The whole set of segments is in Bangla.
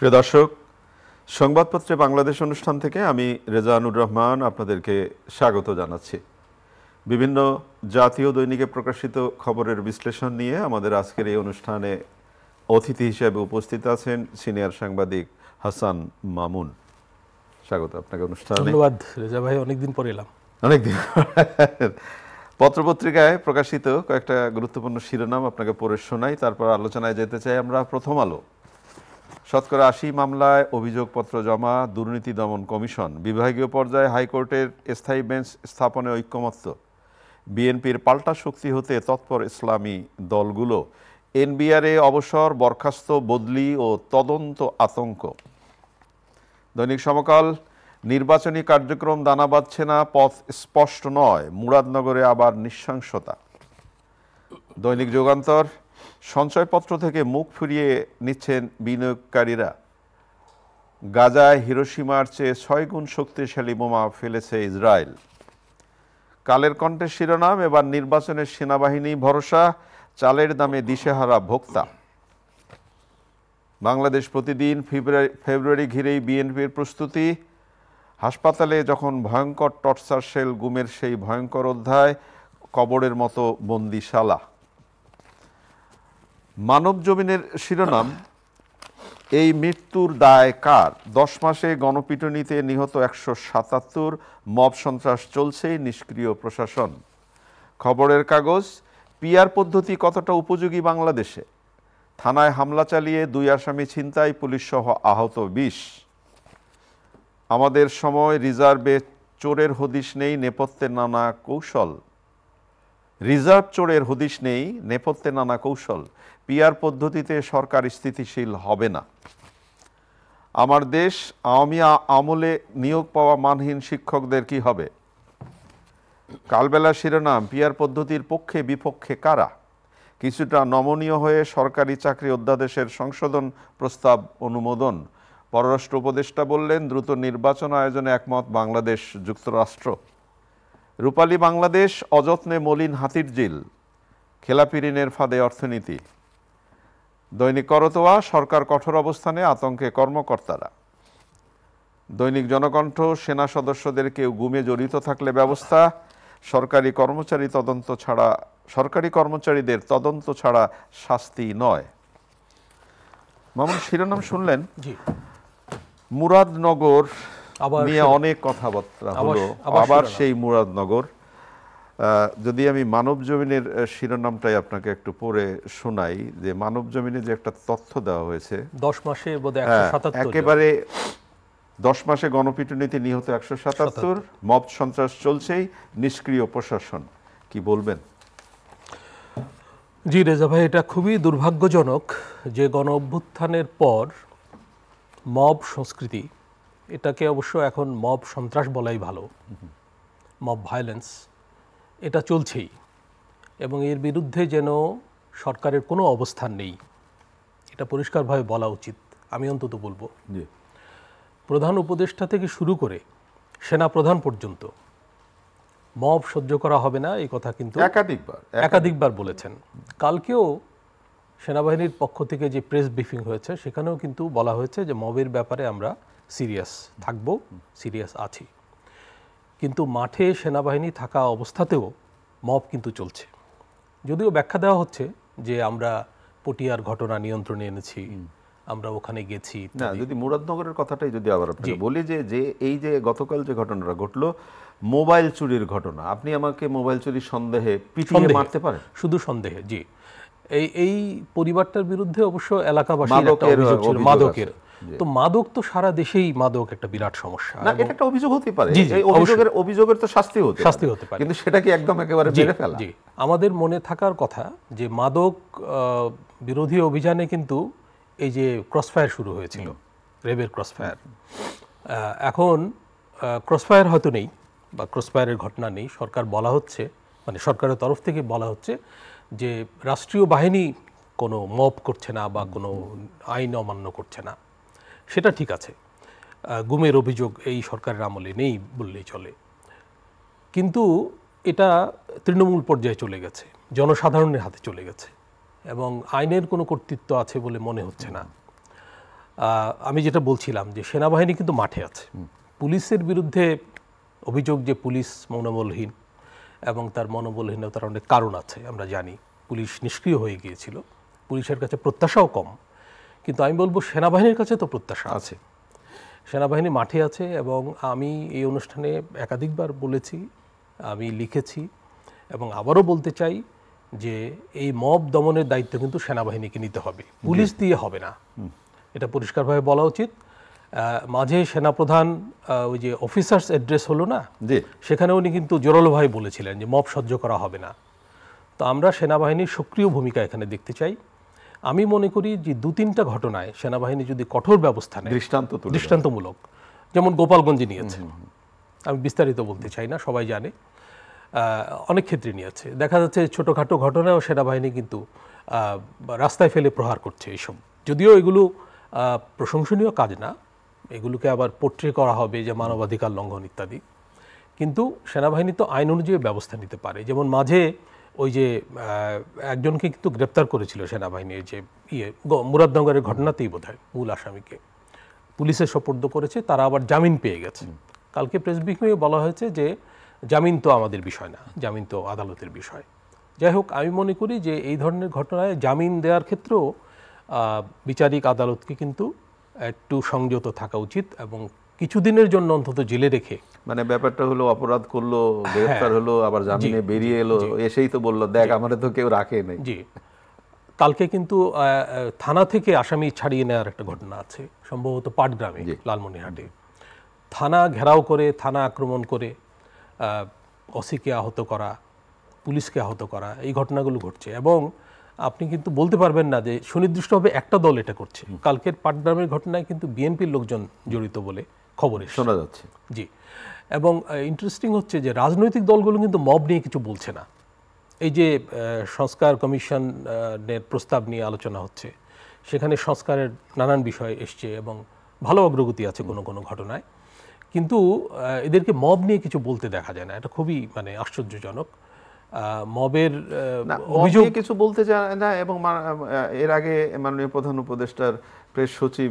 প্রিয় দর্শক, সংবাদপত্রে বাংলাদেশ অনুষ্ঠান থেকে আমি রেজানুর রহমান আপনাদেরকে স্বাগত জানাচ্ছি। বিভিন্ন জাতীয় দৈনিকে প্রকাশিত খবরের বিশ্লেষণ নিয়ে আমাদের আজকের এই অনুষ্ঠানে অতিথি হিসেবে উপস্থিত আছেন সিনিয়র সাংবাদিক হাসান মামুন। স্বাগত আপনাকে অনুষ্ঠানে। ধন্যবাদ রেজা ভাই, অনেকদিন পরে এলাম। অনেকদিন। পত্রপত্রিকায় প্রকাশিত কয়েকটা গুরুত্বপূর্ণ শিরোনাম আপনাকে পড়ে শোনাই, তারপর আলোচনায় যেতে চাই আমরা। প্রথম আলো, শতকরা ৮০ মামলায় অভিযোগপত্র জমা, দুর্নীতি দমন কমিশন, বিভাগীয় পর্যায়ে হাইকোর্টের স্থায়ী বেঞ্চ স্থাপনে ঐক্যমত্য, বিএনপির পাল্টা শক্তি হতে তৎপর ইসলামী দলগুলো, এনবিআরে অবসর, বরখাস্ত, বদলি ও তদন্ত আতঙ্ক। দৈনিক সমকাল, নির্বাচনী কার্যক্রম দানা বাঁধছে না, পথ স্পষ্ট নয়, মুরাদনগরে আবার নৃশংসতা। দৈনিক যুগান্তর, সঞ্চয়পত্র থেকে মুখ ফিরিয়ে নিচ্ছেন বিনিয়োগকারীরা, গাজায় হিরোশিমার চেয়ে ৬ গুণ শক্তিশালী বোমা ফেলেছে ইসরায়েল। কালের কণ্ঠের শিরোনাম, এবার নির্বাচনের সেনাবাহিনী ভরসা, চালের দামে দিশেহারা ভোক্তা। বাংলাদেশ প্রতিদিন, ফেব্রুয়ারি ঘিরেই বিএনপির প্রস্তুতি, হাসপাতালে যখন ভয়ঙ্কর টর্চার সেল, গুমের সেই ভয়ঙ্কর অধ্যায়, কবরের মতো বন্দিশালা। মানব জমিনের শিরোনাম, এই মৃত্যুর দায় কার? ১০ মাসে গণপিটুনিতে নিহত ১৭৭, মব সন্ত্রাস চলছেই, নিষ্ক্রিয় প্রশাসন। খবরের কাগজ, পিআর পদ্ধতি কতটা উপযোগী বাংলাদেশে? থানায় হামলা চালিয়ে ২ আসামি ছিনতাই, পুলিশ সহ আহত ২০। আমাদের সময়, রিজার্ভে চোরের হদিশ নেই, নেপথ্যে নানা কৌশল। রিজার্ভ চোরের হদিশ নেই, নেপথ্যে নানা কৌশল। পিআর পদ্ধতিতে সরকার স্থিতিশীল হবে না। আমার দেশ, আওয়ামী আমলে নিয়োগ পাওয়া মানহীন শিক্ষকদের কি হবে? কালবেলা শিরোনাম, পিআর পদ্ধতির পক্ষে বিপক্ষে কারা? কিছুটা নমনীয় হয়ে সরকারি চাকরি অধ্যাদেশের সংশোধন প্রস্তাব অনুমোদন। পররাষ্ট্র উপদেষ্টা বললেন, দ্রুত নির্বাচন আয়োজনে একমত বাংলাদেশ যুক্তরাষ্ট্র। রূপালী বাংলাদেশ, অযত্নে মলিন হাতির ঝিল, খেলাপি ঋণের ফাঁদে অর্থনীতি। দৈনিক করতোয়া, সরকার কঠোর অবস্থানে, আতঙ্কে কর্মকর্তারা। দৈনিক জনকণ্ঠ, সেনা সদস্যদের কেউ গুমে জড়িত থাকলে ব্যবস্থা, সরকারি কর্মচারীদের তদন্ত ছাড়া শাস্তি নয়। মামুন, শিরোনাম শুনলেন। জি, মুরাদনগর নিয়ে অনেক কথাবার্তা হলো, আবার সেই মুরাদনগর। যদি আমি মানব জমিনের শিরোনামটাই আপনাকে একটু পড়ে শোনাই, যে মানব জমিনে যে একটা তথ্য দেওয়া হয়েছে, ১০ মাসে বোধহয় ১৭৭ একেবারে ১০ মাসে গণপিটুনিতে নিহত ১৭৭, মব সন্ত্রাস চলছেই, নিষ্ক্রিয় প্রশাসন। কি বলবেন? জি রেজা ভাই, এটা খুবই দুর্ভাগ্যজনক যে গণ অভ্যুত্থানের পর মব সংস্কৃতি, এটাকে অবশ্য এখন মব সন্ত্রাস বলাই ভালো, মব ভায়োলেন্স, এটা চলছেই এবং এর বিরুদ্ধে যেন সরকারের কোনো অবস্থান নেই, এটা পরিষ্কারভাবে বলা উচিত। আমি অন্তত বলবো, প্রধান উপদেষ্টা থেকে শুরু করে সেনা প্রধান পর্যন্ত মব সহ্য করা হবে না, এই কথা কিন্তু একাধিকবার বলেছেন। কালকেও সেনাবাহিনীর পক্ষ থেকে যে প্রেস ব্রিফিং হয়েছে, সেখানেও কিন্তু বলা হয়েছে যে মবের ব্যাপারে আমরা সিরিয়াস থাকব, সিরিয়াস আছি। কিন্তু মাঠে সেনাবাহিনী থাকা অবস্থাতেও মব কিন্তু চলছে। যদিও ব্যাখ্যা দেওয়া হচ্ছে যে আমরা পটিয়ার ঘটনা নিয়ন্ত্রণে এনেছি, আমরা ওখানে গেছি। না, যদি মুরাদনগরের কথাটাই যদি আবার আপনাকে বলি, যে এই যে গতকাল যে ঘটনাটা ঘটলো, মোবাইল চুরির ঘটনা, আপনি আমাকে মোবাইল চুরির সন্দেহে পিটিয়ে মারতে পারেন? শুধু সন্দেহে, জি। এই পরিবারটার বিরুদ্ধে অবশ্য এলাকাবাসীর একটা অভিযোগ ছিল মাদকের। তো মাদক তো সারা দেশেই মাদক একটা বিরাট সমস্যা। না, এটা একটা অভিযোগ হতে পারে, এই অভিযোগের তো শাস্তি হতে পারে, কিন্তু সেটা কি একদম একেবারে মেরে ফেলা? জি, আমাদের মনে থাকার কথা যে মাদক বিরোধী অভিযানে কিন্তু এই যে ক্রসফায়ার শুরু হয়েছিল, রেবের ক্রসফায়ার। এখন ক্রসফায়ার হয়তো নেই বা ক্রসফায়ারের ঘটনা নেই, সরকার বলা হচ্ছে, মানে সরকারের তরফ থেকে বলা হচ্ছে যে রাষ্ট্রীয় বাহিনী কোনো মব করছে না বা কোনো আইন অমান্য করছে না, সেটা ঠিক আছে। গুমের অভিযোগ এই সরকারের আমলে নেই বললেই চলে, কিন্তু এটা তৃণমূল পর্যায়ে চলে গেছে, জনসাধারণের হাতে চলে গেছে এবং আইনের কোনো কর্তৃত্ব আছে বলে মনে হচ্ছে না। আমি যেটা বলছিলাম যে সেনাবাহিনী কিন্তু মাঠে আছে। পুলিশের বিরুদ্ধে অভিযোগ যে পুলিশ মনোবলহীন, এবং তার মনোবলহীনতার অনেক কারণ আছে আমরা জানি। পুলিশ নিষ্ক্রিয় হয়ে গিয়েছিল, পুলিশের কাছে প্রত্যাশাও কম, কিন্তু আমি বলবো সেনাবাহিনীর কাছে তো প্রত্যাশা আছে। সেনাবাহিনী মাঠে আছে, এবং আমি এই অনুষ্ঠানে একাধিকবার বলেছি, আমি লিখেছি, এবং আবারও বলতে চাই যে এই মব দমনের দায়িত্ব কিন্তু সেনাবাহিনীকে নিতে হবে, পুলিশ দিয়ে হবে না, এটা পরিষ্কারভাবে বলা উচিত। মাঝে সেনাপ্রধান ওই যে অফিসার্স অ্যাড্রেস হলো না, সেখানে উনি কিন্তু জোরালোভাবে বলেছিলেন যে মব সহ্য করা হবে না। তো আমরা সেনাবাহিনীর সক্রিয় ভূমিকা এখানে দেখতে চাই। আমি মনে করি যে 2-3টা ঘটনায় সেনাবাহিনী যদি কঠোর ব্যবস্থা নেয়, দৃষ্টান্তমূলক, যেমন গোপালগঞ্জে নিয়েছে, আমি বিস্তারিত বলতে চাই না, সবাই জানে, অনেক ক্ষেত্রে নিয়েছে, দেখা যাচ্ছে ছোটোখাটো ঘটনায়ও সেনাবাহিনী কিন্তু রাস্তায় ফেলে প্রহার করছে এইসব। যদিও এগুলো প্রশংসনীয় কাজ না, এগুলোকে আবার পোট্রে করা হবে যে মানবাধিকার লঙ্ঘন ইত্যাদি, কিন্তু সেনাবাহিনী তো আইন অনুযায়ী ব্যবস্থা নিতে পারে। যেমন মাঝে ওই যে একজনকে কিন্তু গ্রেপ্তার করেছিল সেনাবাহিনীর, যে মুরাদনগরের ঘটনাতেই বোধহয় মূল আসামিকে পুলিশের সোপর্দ করেছে, তারা আবার জামিন পেয়ে গেছে। কালকে প্রেস ব্রিফিংয়ে বলা হয়েছে যে জামিন তো আমাদের বিষয় না, জামিন তো আদালতের বিষয়। যাই হোক, আমি মনে করি যে এই ধরনের ঘটনায় জামিন দেওয়ার ক্ষেত্রেও বিচারিক আদালতকে কিন্তু একটু সংযত থাকা উচিত, এবং কিছুদিনের জন্য অন্তত জেলে রেখে, মানে ব্যাপারটা হলো অপরাধ করলো, গ্রেফতার হলো, আবার জামিনে বেরিয়ে এলো, এসেই তো বললো দেখ আমারে তো কেউ রাখে নাই। জি, কালকে কিন্তু থানা থেকে আসামি ছাড়িয়ে নেওয়ার একটা ঘটনা আছে, সম্ভবত পাটগ্রামে, লালমনিরহাটে। থানা ঘেরাও করে, থানা আক্রমণ করে ওসিকে আহত করা, পুলিশকে আহত করা, এই ঘটনাগুলো ঘটছে। এবং আপনি কিন্তু বলতে পারবেন না যে সুনির্দিষ্টভাবে একটা দল এটা করছে। কালকের পাটগ্রামের ঘটনায় কিন্তু বিএনপির লোকজন জড়িত বলে খবরে শোনা যাচ্ছে। জি, এবং ইন্টারেস্টিং হচ্ছে যে রাজনৈতিক দলগুলো কিন্তু মব নিয়ে কিছু বলছে না। এই যে সংস্কার কমিশনের প্রস্তাব নিয়ে আলোচনা হচ্ছে, সেখানে সংস্কারের নানান বিষয় এসছে এবং ভালো অগ্রগতি আছে কোনো কোনো ঘটনায়, কিন্তু এদেরকে মব নিয়ে কিছু বলতে দেখা যায় না। এটা খুবই মানে আশ্চর্যজনক। মবের অভিযোগ কিছু বলতে যায় না, এবং এর আগে মাননীয় প্রধান উপদেষ্টার প্রেস সচিব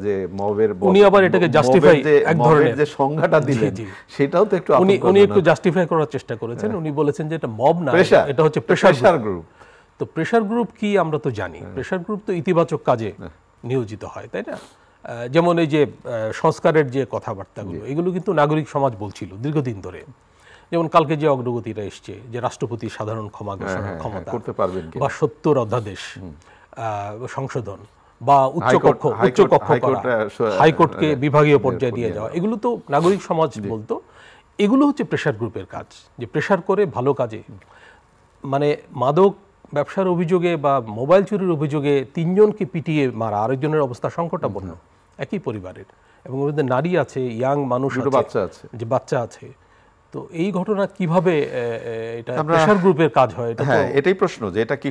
যে মবের, উনি আবার এটাকে জাস্টিফাই, এক ধরনের যে সংজ্ঞাটা দিলেন, সেটাও তো একটু উনি একটু জাস্টিফাই করার চেষ্টা করেছেন। উনি বলেছেন যে এটা মব না, এটা হচ্ছে প্রেসার গ্রুপ। তো প্রেসার গ্রুপ কি আমরা তো জানি, প্রেসার গ্রুপ তো ইতিবাচক কাজে নিয়োজিত হয়, তাই না? যেমন এই যে সংস্কারের যে কথাবার্তাগুলো, এগুলো কিন্তু নাগরিক সমাজ বলছিল দীর্ঘদিন ধরে। যেমন কালকে যে অগ্রগতিটা এসছে, যে রাষ্ট্রপতি সাধারণ ক্ষমা ঘোষণার ক্ষমতা করতে পারবেন, বা 70 অধ্যাদেশ সংশোধন, বা উচ্চকক্ষ হাইকোর্টকে বিভাগীয় পর্যায়ে নিয়ে যাওয়া, এগুলো তো নাগরিক সমাজ বলতো। এগুলো হচ্ছে প্রেসার গ্রুপের কাজ, যে প্রেসার করে ভালো কাজে, মানে মাদক ব্যবসার অভিযোগে বা মোবাইল চুরির অভিযোগে 3 জনকে পিটিয়ে মারা, আরেকজনের অবস্থা সংকটাপন্ন, একই পরিবারের, এবং ওর মধ্যে নারী আছে, ইয়াং মানুষ আছে, যে বাচ্চা আছে। তো এই ঘটনা কিভাবে এটা প্রেসার গ্রুপের কাজ হয়, এটা তো এটাই প্রশ্ন, যে এটা কি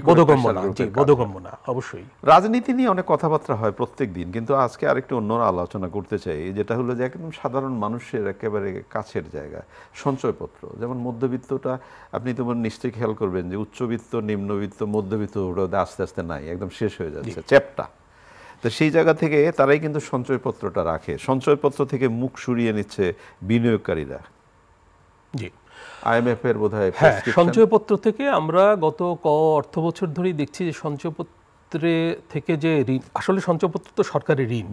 বোধগম্য না। অবশ্যই রাজনীতি নিয়ে অনেক কথাবার্তা হয় প্রত্যেক দিন, কিন্তু আজকে আরেকটু অন্য আলোচনা করতে চাই, যেটা হলো যে একদম সাধারণ মানুষের একেবারে কাছের জায়গা, সঞ্চয়পত্র। যেমন মধ্যবিত্তটা আপনি তো নিশ্চয়ই খেয়াল করবেন যে উচ্চবিত্ত, নিম্নবিত্ত, মধ্যবিত্ত আস্তে আস্তে নাই, একদম শেষ হয়ে যাচ্ছে চ্যাপটা। তো সেই জায়গা থেকে তারাই কিন্তু সঞ্চয়পত্রটা রাখে, সঞ্চয়পত্র থেকে মুখ সরিয়ে নিচ্ছে বিনিয়োগকারীরা। জি, আইএমএফ এর বোধহয় সঞ্চয়পত্র থেকে আমরা গত অর্থ বছর ধরেই দেখছি যে সঞ্চয়পত্রে থেকে যে ঋণ, আসলে সঞ্চয়পত্র তো সরকারি ঋণ,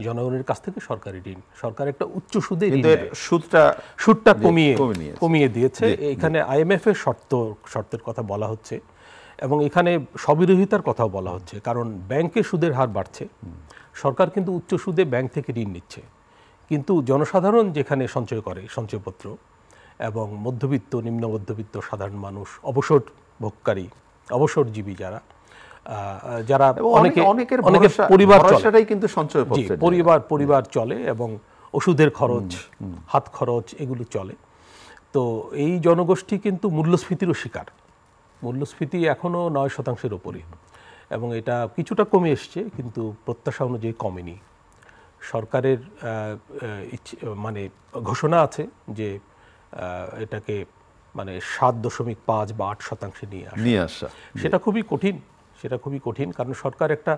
জনগণের কাছ থেকে সরকারি ঋণ, সরকার একটা উচ্চ সুদে ঋণ দেয়, সুদটা কমিয়ে দিয়েছে। এখানে আইএমএফ এর শর্তের কথা বলা হচ্ছে, এবং এখানে স্ববিরোধিতার কথাও বলা হচ্ছে, কারণ ব্যাংকে সুদের হার বাড়ছে, সরকার কিন্তু উচ্চ সুদে ব্যাংক থেকে ঋণ নিচ্ছে, কিন্তু জনসাধারণ যেখানে সঞ্চয় করে সঞ্চয়পত্র, এবং মধ্যবিত্ত, নিম্ন মধ্যবিত্ত সাধারণ মানুষ, অবসর ভোগকারী, অবসরজীবী যারা অনেকের পরিবার চলে, কিন্তু সঞ্চয়পত্র পরিবার চলে, এবং ওষুধের খরচ, হাত খরচ, এগুলো চলে। তো এই জনগোষ্ঠী কিন্তু মূল্যস্ফীতিরও শিকার। মূল্যস্ফীতি এখনও 9% ওপরে, এবং এটা কিছুটা কমে এসছে, কিন্তু প্রত্যাশা অনুযায়ী কমেনি। সরকারের মানে ঘোষণা আছে যে এটাকে মানে 7.5 বা 8% নিয়ে আসা। সেটা খুবই কঠিন, কারণ সরকার একটা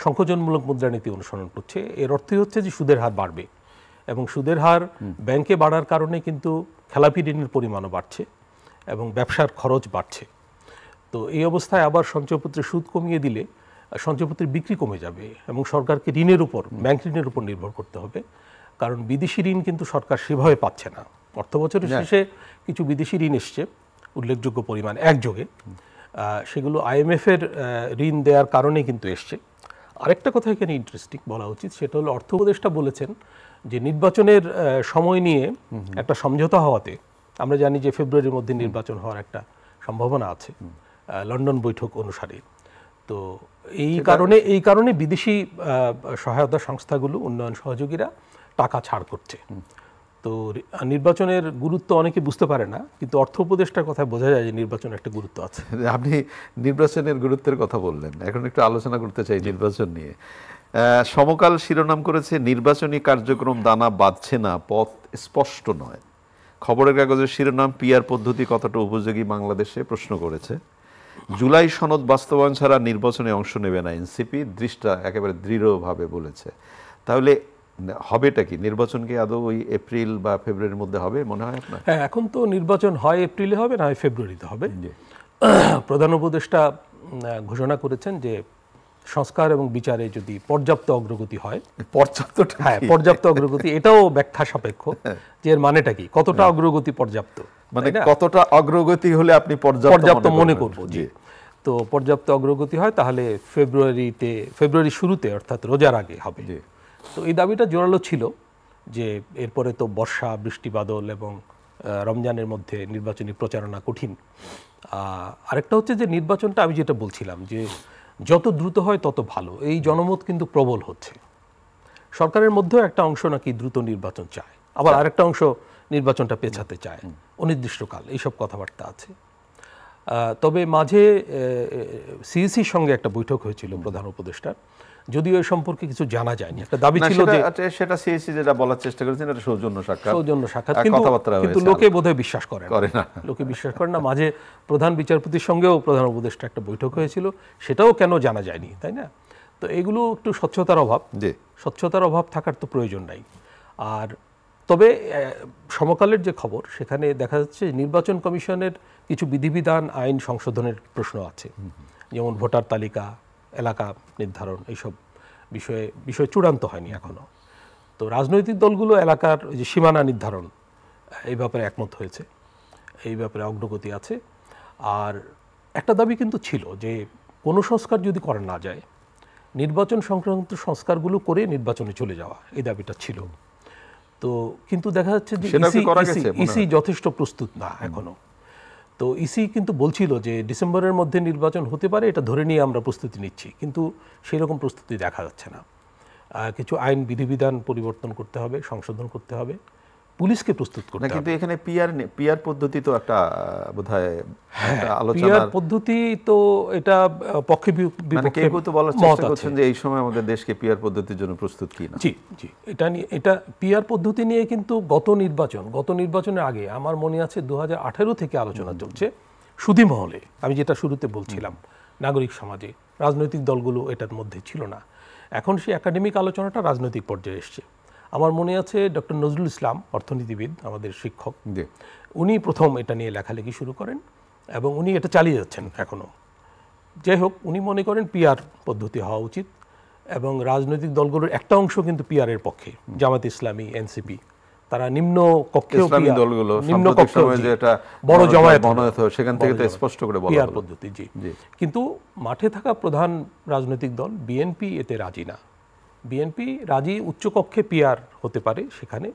সংকোচনমূলক মুদ্রানীতি অনুসরণ করছে। এর অর্থই হচ্ছে যে সুদের হার বাড়বে এবং সুদের হার ব্যাংকে বাড়ার কারণে কিন্তু খেলাপি ঋণের পরিমাণও বাড়ছে এবং ব্যবসার খরচ বাড়ছে। তো এই অবস্থায় আবার সঞ্চয়পত্রের সুদ কমিয়ে দিলে সঞ্চয়পত্রের বিক্রি কমে যাবে এবং সরকারকে ঋণের উপর, ব্যাংক ঋণের উপর নির্ভর করতে হবে, কারণ বিদেশি ঋণ কিন্তু সরকার সেভাবে পাচ্ছে না। অর্থ বছরের শেষে কিছু বিদেশি ঋণ এসছে উল্লেখযোগ্য পরিমাণ একযোগে, সেগুলো IMF-এর ঋণ দেওয়ার কারণে কিন্তু এসছে। আরেকটা কথা এখানে ইন্টারেস্টিং বলা উচিত, সেটা হলো অর্থ উপদেষ্টা বলেছেন যে নির্বাচনের সময় নিয়ে একটা সমঝোতা হওয়াতে, আমরা জানি যে ফেব্রুয়ারির মধ্যে নির্বাচন হওয়ার একটা সম্ভাবনা আছে লন্ডন বৈঠক অনুসারে। তো এই কারণে বিদেশি সহায়তা সংস্থাগুলো, উন্নয়ন সহযোগীরা টাকা ছাড় করছে। তো নির্বাচনের গুরুত্ব অনেকে বুঝতে পারে না, কিন্তু অর্থ উপদেষ্টার কথায় বোঝা যায় যে নির্বাচনের একটা গুরুত্ব আছে। আপনি নির্বাচনের গুরুত্বের কথা বললেন, এখন একটু আলোচনা করতে চাই নির্বাচন নিয়ে। সমকাল শিরোনাম করেছে, নির্বাচনী কার্যক্রম দানা বাঁধছে না, পথ স্পষ্ট নয়। খবরের কাগজের শিরোনাম, পিআর পদ্ধতি কতটা উপযোগী বাংলাদেশে, প্রশ্ন করেছে। জুলাই সনদ বাস্তবায়ন ছাড়া নির্বাচনে অংশ নেবে না এনসিপি, দৃষ্টা একেবারে দৃঢ়ভাবে বলেছে। তাহলে হবেটা কি? নির্বাচন কি আদৌ ওই এপ্রিল বা ফেব্রুয়ারির মধ্যে হবে মনে হয় আপনার? হ্যাঁ, এখন তো নির্বাচন হয় এপ্রিলে হবে, না হয় ফেব্রুয়ারিতে হবে। প্রধান উপদেষ্টা ঘোষণা করেছেন যে সংস্কার এবং বিচারে যদি পর্যাপ্ত অগ্রগতি হয়, পর্যাপ্ত অগ্রগতি, এটাও ব্যাখ্যা সাপেক্ষ যে এর মানেটা কি, কতটা অগ্রগতি পর্যাপ্ত, মানে কতটা অগ্রগতি হলে আপনি পর্যাপ্ত মনে করবো। জি, তো পর্যাপ্ত অগ্রগতি হয় তাহলে ফেব্রুয়ারি শুরুতে, অর্থাৎ রোজার আগে হবে। তো এই দাবিটা জোরালো ছিল যে এরপরে তো বর্ষা, বৃষ্টি বাদল এবং রমজানের মধ্যে নির্বাচনী প্রচারণা কঠিন। আরেকটা হচ্ছে যে নির্বাচনটা, আমি যেটা বলছিলাম যে যত দ্রুত হয় তত ভালো, এই জনমত কিন্তু প্রবল হচ্ছে। সরকারের মধ্যেও একটা অংশ নাকি দ্রুত নির্বাচন চায়, আবার আরেকটা অংশ নির্বাচনটা পেছাতে চায় অনির্দিষ্টকাল, এইসব কথাবার্তা আছে। তবে মাঝে সিইসির সঙ্গে একটা বৈঠক হয়েছিল প্রধান উপদেষ্টার, যদিও এ সম্পর্কে কিছু জানা যায়নি। একটা দাবি ছিল যে সেটা সিইসি যেটা বলার চেষ্টা করেছেন এটা সৌজন্য সাক্ষাৎ, কিন্তু লোকে বোধহয় বিশ্বাস করে না, লোকে বিশ্বাস করে না। মাঝে প্রধান বিচারপতির সঙ্গেও প্রধান উপদেষ্টা একটা বৈঠক হয়েছিল, সেটাও কেন জানা যায়নি, তাই না? তো এগুলো একটু স্বচ্ছতার অভাব থাকার তো প্রয়োজন নাই। আর তবে সমকালের যে খবর, সেখানে দেখা যাচ্ছে নির্বাচন কমিশনের কিছু বিধিবিধান, আইন সংশোধনের প্রশ্ন আছে, যেমন ভোটার তালিকা, এলাকা নির্ধারণ, এইসব বিষয় চূড়ান্ত হয়নি এখনো। তো রাজনৈতিক দলগুলো এলাকার যে সীমানা নির্ধারণ, এই ব্যাপারে একমত হয়েছে, এই ব্যাপারে অগ্রগতি আছে। আর একটা দাবি কিন্তু ছিল যে কোনো সংস্কার যদি করা না যায়, নির্বাচন সংক্রান্ত সংস্কারগুলো করে নির্বাচনে চলে যাওয়া, এই দাবিটা ছিল। তো কিন্তু দেখা যাচ্ছে যে ইসি যথেষ্ট প্রস্তুত না এখনো। তো ইসি কিন্তু বলছিল যে ডিসেম্বরের মধ্যে নির্বাচন হতে পারে, এটা ধরে নিয়ে আমরা প্রস্তুতি নিচ্ছি, কিন্তু সেই রকম প্রস্তুতি দেখা যাচ্ছে না। কিছু আইন বিধিবিধান পরিবর্তন করতে হবে, সংশোধন করতে হবে, পুলিশকে প্রস্তুত করতে হবে। কিন্তু এখানে পিআর পদ্ধতি তো একটা বোধহয় আলোচনা, পিআর পদ্ধতি তো এটা পক্ষে বিপক্ষে তো বলার চেষ্টা করছেন যে এই সময় আমাদের দেশকে পিআর পদ্ধতির জন্য প্রস্তুত কি না। জি, এটা পিআর পদ্ধতি নিয়ে কিন্তু গত নির্বাচনের আগে আমার মনে আছে 2018 থেকে আলোচনা চলছে সুধী মহলে। আমি যেটা শুরুতে বলছিলাম, নাগরিক সমাজে, রাজনৈতিক দলগুলো এটার মধ্যে ছিল না। এখন সেই একাডেমিক আলোচনাটা রাজনৈতিক পর্যায়ে এসছে। আমার মনে আছে ডক্টর নজরুল ইসলাম, অর্থনীতিবিদ, আমাদের শিক্ষক, উনি প্রথম এটা নিয়ে লেখালেখি শুরু করেন এবং উনি এটা চালিয়ে যাচ্ছেন এখনও। যাই হোক, উনি মনে করেন পিআর পদ্ধতি হওয়া উচিত এবং রাজনৈতিক দলগুলোর একটা অংশ কিন্তু পিআরের পক্ষে, জামাত ইসলামী, এনসিপি, তারা নিম্ন কক্ষেও বড় জমায়েত সেখান থেকে তো স্পষ্ট করে বলা পিআর পদ্ধতি। জি, কিন্তু মাঠে থাকা প্রধান রাজনৈতিক দল বিএনপি এতে রাজি না। বিএনপি রাজি উচ্চকক্ষে পিআর হতে পারে সেখানে,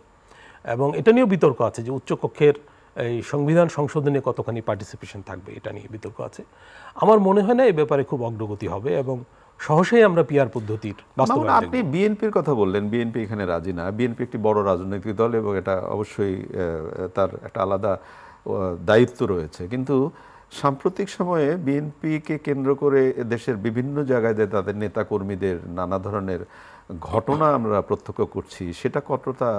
এবং এটা নিয়েও বিতর্ক আছে যে উচ্চকক্ষের এই সংবিধান সংশোধনে কতখানি পার্টিসিপেশন থাকবে, এটা নিয়ে বিতর্ক আছে। আমার মনে হয় না এই ব্যাপারে খুব অগ্রগতি হবে এবং সহসাই আমরা পিআর পদ্ধতির বাস্তবায়ন। আপনি বিএনপির কথা বললেন, বিএনপি এখানে রাজি না। বিএনপি একটি বড় রাজনৈতিক দল এবং এটা অবশ্যই তার একটা আলাদা দায়িত্ব রয়েছে, কিন্তু সাম্প্রতিক সময়ে বিএনপিকে কেন্দ্র করে দেশের বিভিন্ন জায়গায় তাদের নেতা কর্মীদের নানা ধরনের ঘটনা আমরা প্রত্যক্ষ করছি, সেটা কতটা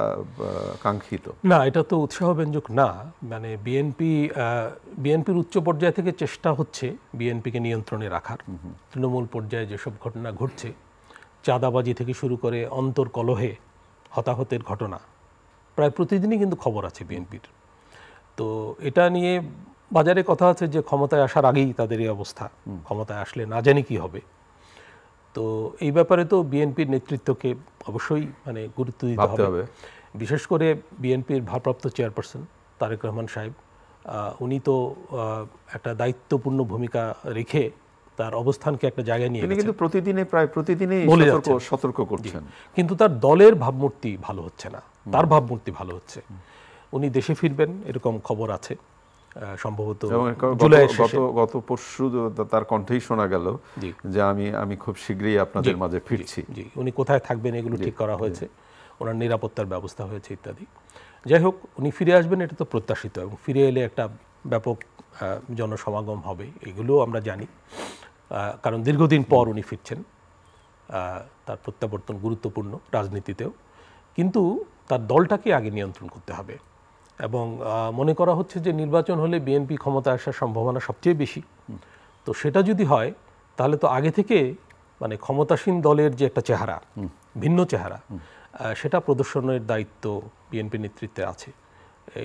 কাঙ্ক্ষিত? না, এটা তো উৎসাহব্যঞ্জক না। মানে বিএনপির উচ্চ পর্যায় থেকে চেষ্টা হচ্ছে বিএনপিকে নিয়ন্ত্রণে রাখার। তৃণমূল পর্যায়ে যেসব ঘটনা ঘটছে চাঁদাবাজি থেকে শুরু করে অন্তর্কলহে হতাহতের ঘটনা প্রায় প্রতিদিনই কিন্তু খবর আছে বিএনপির। তো এটা নিয়ে বাজারে কথা আছে যে ক্ষমতায় আসার আগেই তাদের এই অবস্থা, ক্ষমতায় আসলে না জানি কি হবে। তো এই ব্যাপারে তো বিএনপির নেতৃত্বকে অবশ্যই মানে গুরুত্ব দিতে হবে। বিশেষ করে বিএনপির ভারপ্রাপ্ত চেয়ারপারসন তারেক রহমান সাহেব, উনি তো একটা দায়িত্বপূর্ণ ভূমিকা রেখে তার অবস্থানকে একটা জায়গায় নিয়ে কিন্তু প্রায় প্রতিদিনই সতর্ক করছেন, কিন্তু তার দলের ভাবমূর্তি ভালো হচ্ছে না, তার ভাবমূর্তি ভালো হচ্ছে। উনি দেশে ফিরবেন এরকম খবর আছে সম্ভবত গত পরশু তার কণ্ঠেই শোনা গেল যে আমি খুব শীঘ্রই আপনাদের মাঝে ফিরছি। জি, উনি কোথায় থাকবেন এগুলো ঠিক করা হয়েছে, ওনার নিরাপত্তার ব্যবস্থা হয়েছে ইত্যাদি। যাই হোক, উনি ফিরে আসবেন এটা তো প্রত্যাশিত, এবং ফিরে এলে একটা ব্যাপক জনসমাগম হবে, এগুলো আমরা জানি। কারণ দীর্ঘদিন পর উনি ফিরছেন, তার প্রত্যাবর্তন গুরুত্বপূর্ণ রাজনীতিতেও, কিন্তু তার দলটাকে আগে নিয়ন্ত্রণ করতে হবে। এবং মনে করা হচ্ছে যে নির্বাচন হলে বিএনপি ক্ষমতায় আসার সম্ভাবনা সবচেয়ে বেশি। তো সেটা যদি হয় তাহলে তো আগে থেকে মানে ক্ষমতাসীন দলের যে একটা চেহারা, ভিন্ন চেহারা, সেটা প্রদর্শনের দায়িত্ব বিএনপি নেতৃত্বে আছে।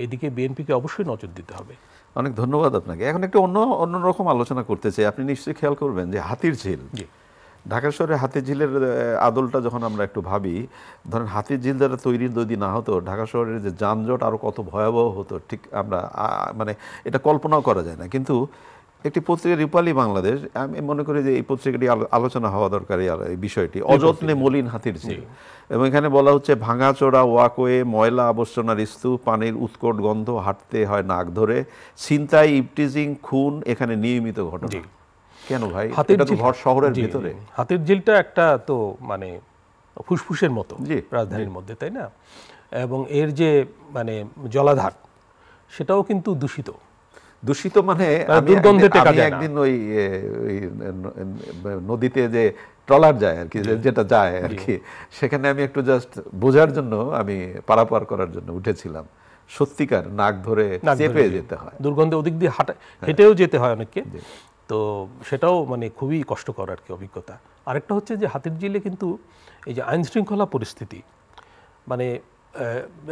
এদিকে বিএনপিকে অবশ্যই নজর দিতে হবে। অনেক ধন্যবাদ আপনাকে। এখন একটু অন্যরকম আলোচনা করতে চাই। আপনি নিশ্চয়ই খেয়াল করবেন যে হাতির ঝিল, ঢাকা শহরে হাতির ঝিলের আদলটা যখন আমরা একটু ভাবি, ধরেন হাতির ঝিল যারা তৈরি যদি না হতো, ঢাকা শহরের যে যানজট আরও কত ভয়াবহ হতো, ঠিক আমরা মানে এটা কল্পনাও করা যায় না। কিন্তু একটি পত্রিকা রূপালী বাংলাদেশ, আমি মনে করি যে এই পত্রিকাটি আলোচনা হওয়া দরকার এই বিষয়টি, অযত্নে মলিন হাতির ঝিল। এবং এখানে বলা হচ্ছে ভাঙাচোরা ওয়াকওয়ে, ময়লা আবর্জনার স্তূপ, পানির উৎকট গন্ধ, হাঁটতে হয় নাক ধরে, ছিনতাই, ইভটিজিং, খুন এখানে নিয়মিত ঘটনা। কেন ভাই? এটা তো ঘর শহরের ভিতরে। হাতির ঝিলটা একটা তো মানে ফুসফুসের মতো রাজধানীর মধ্যে, তাই না? এবং এর যে মানে জলাধার সেটাও কিন্তু দূষিত মানে আমি একদিন ওই নদীতে যে ট্রলার যায় আর কি, যেটা যায় আর কি, সেখানে আমি একটু জাস্ট বোঝার জন্য আমি পারাপার করার জন্য উঠেছিলাম। সত্যিকার নাক ধরে চেপে যেতে হয়, দুর্গন্ধে ওদিক দিয়ে হেঁটেও যেতে হয় অনেককে। তো সেটাও মানে খুবই কষ্টকর আর কি অভিজ্ঞতা। আরেকটা হচ্ছে যে হাতির ঝিলে কিন্তু এই যে আইন শৃঙ্খলা পরিস্থিতি, মানে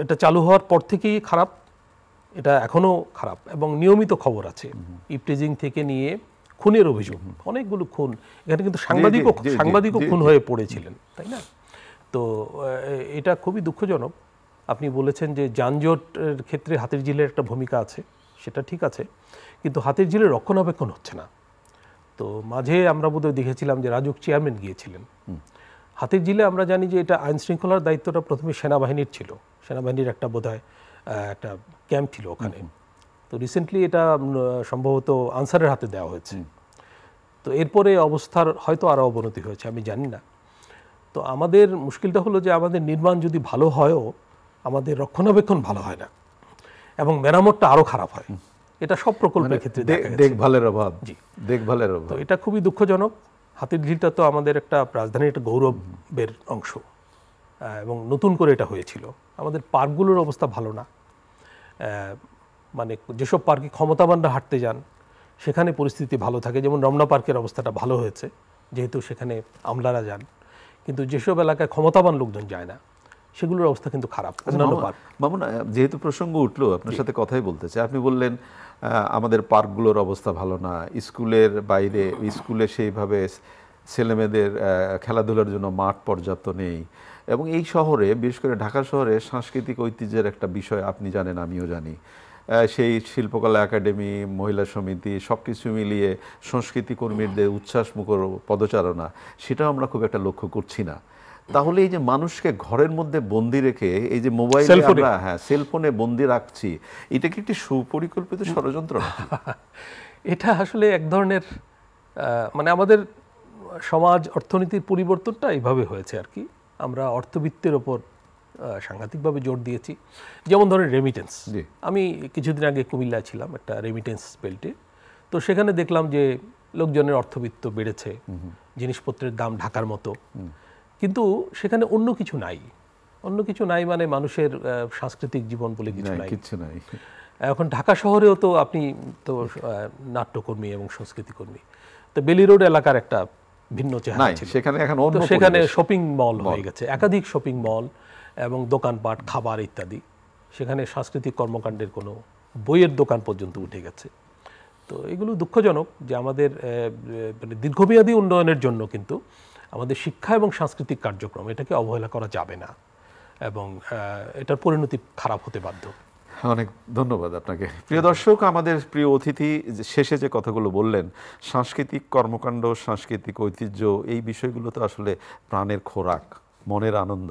এটা চালু হওয়ার পর থেকেই খারাপ, এটা এখনও খারাপ, এবং নিয়মিত খবর আছে ইভটিজিং থেকে নিয়ে খুনের অভিযোগ, অনেকগুলো খুন। এখানে কিন্তু সাংবাদিকও খুন হয়ে পড়েছিলেন, তাই না? তো এটা খুবই দুঃখজনক। আপনি বলেছেন যে যানজটের ক্ষেত্রে হাতির ঝিলের একটা ভূমিকা আছে, সেটা ঠিক আছে, কিন্তু হাতির ঝিলের রক্ষণাবেক্ষণ হচ্ছে না। তো মাঝে আমরা বোধহয় দেখেছিলাম যে রাজুক চেয়ারম্যান গিয়েছিলেন হাতির ঝিলে। আমরা জানি যে এটা আইন শৃঙ্খলার দায়িত্বটা প্রথমে সেনাবাহিনীর ছিল, সেনাবাহিনীর একটা বোধহয় একটা ক্যাম্প ছিল ওখানে। তো রিসেন্টলি এটা সম্ভবত আনসারের হাতে দেওয়া হয়েছে। তো এরপরে অবস্থার হয়তো আরও অবনতি হয়েছে, আমি জানি না। তো আমাদের মুশকিলটা হলো যে আমাদের নির্মাণ যদি ভালো হয়ও আমাদের রক্ষণাবেক্ষণ ভালো হয় না, এবং মেরামতটা আরও খারাপ হয়। এটা সব প্রকল্পের ক্ষেত্রে দেখভালের অভাব। দেখভালের অভাব, তো এটা খুবই দুঃখজনক। হাতির ঝিলটা তো আমাদের একটা রাজধানীর একটা গৌরবের অংশ, এবং নতুন করে এটা হয়েছিল। আমাদের পার্কগুলোর অবস্থা ভালো না, মানে যেসব পার্কে ক্ষমতাবানরা হাঁটতে যান সেখানে পরিস্থিতি ভালো থাকে, যেমন রমনা পার্কের অবস্থাটা ভালো হয়েছে যেহেতু সেখানে আমলারা যান, কিন্তু যেসব এলাকায় ক্ষমতাবান লোকজন যায় না সেগুলোর অবস্থা কিন্তু খারাপ। মামুন, যেহেতু প্রসঙ্গ উঠলো, আপনার সাথে কথাই বলতে চাই। আপনি বললেন আমাদের পার্কগুলোর অবস্থা ভালো না, স্কুলের বাইরে স্কুলে সেইভাবে ছেলেমেয়েদের খেলাধুলার জন্য মাঠ পর্যাপ্ত নেই, এবং এই শহরে বিশেষ করে ঢাকা শহরে সাংস্কৃতিক ঐতিহ্যের একটা বিষয় আপনি জানেন, আমিও জানি। সেই শিল্পকলা একাডেমি, মহিলা সমিতি, সব কিছু মিলিয়ে সংস্কৃতি কর্মীদের উচ্ছ্বাসমুখর পদচারণা, সেটাও আমরা খুব একটা লক্ষ্য করছি না। তাহলে এই যে মানুষকে ঘরের মধ্যে বন্দি রেখে এই যে মোবাইলে আমরা সেলফোনে বন্দি রাখছি, এটা কি একটি সুপরিকল্পিত ষড়যন্ত্র? এটা আসলে এক ধরনের মানে আমাদের সমাজ অর্থনীতির পরিবর্তনটা এইভাবে হয়েছে আর কি। আমরা অর্থবিত্তের ওপর সাংঘাতিকভাবে জোর দিয়েছি। যেমন ধরেন রেমিটেন্স। আমি কিছুদিন আগে কুমিল্লায় ছিলাম একটা রেমিটেন্স বেল্টে, তো সেখানে দেখলাম যে লোকজনের অর্থবিত্ত বেড়েছে, জিনিসপত্রের দাম ঢাকার মতো, কিন্তু সেখানে অন্য কিছু নাই, মানে মানুষের সাংস্কৃতিক জীবন বলে কিছু নাই। এখন ঢাকা শহরেও তো আপনি তো নাট্যকর্মী এবং সংস্কৃতি কর্মী, তো বেলি রোড এলাকার একটা ভিন্ন চেহারা নাই, ছিল। সেখানে এখন অন্য তো সেখানে পরিবেশ। শপিং মল হয়ে গেছে, একাধিক শপিং মল এবং দোকানপাট, খাবার ইত্যাদি। সেখানে সাংস্কৃতিক কর্মকাণ্ডের কোনো বইয়ের দোকান পর্যন্ত উঠে গেছে। তো এগুলো দুঃখজনক যে আমাদের মানে দীর্ঘমেয়াদী উন্নয়নের জন্য কিন্তু আমাদের শিক্ষা এবং সাংস্কৃতিক কার্যক্রম এটাকে অবহেলা করা যাবে না, এবং এটার পরিণতি খারাপ হতে বাধ্য। অনেক ধন্যবাদ আপনাকে। প্রিয় দর্শক, আমাদের প্রিয় অতিথি শেষে যে কথাগুলো বললেন, সাংস্কৃতিক কর্মকাণ্ড, সাংস্কৃতিক ঐতিহ্য, এই বিষয়গুলো তো আসলে প্রাণের খোরাক, মনের আনন্দ।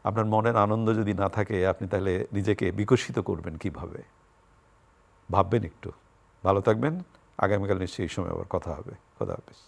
আপনার মনের আনন্দ যদি না থাকে, আপনি তাহলে নিজেকে বিকশিত করবেন কিভাবে? ভাববেন একটু। ভালো থাকবেন। আগামীকাল নিশ্চয়ই এই সময় আবার কথা হবে। খোদা হাফেজ।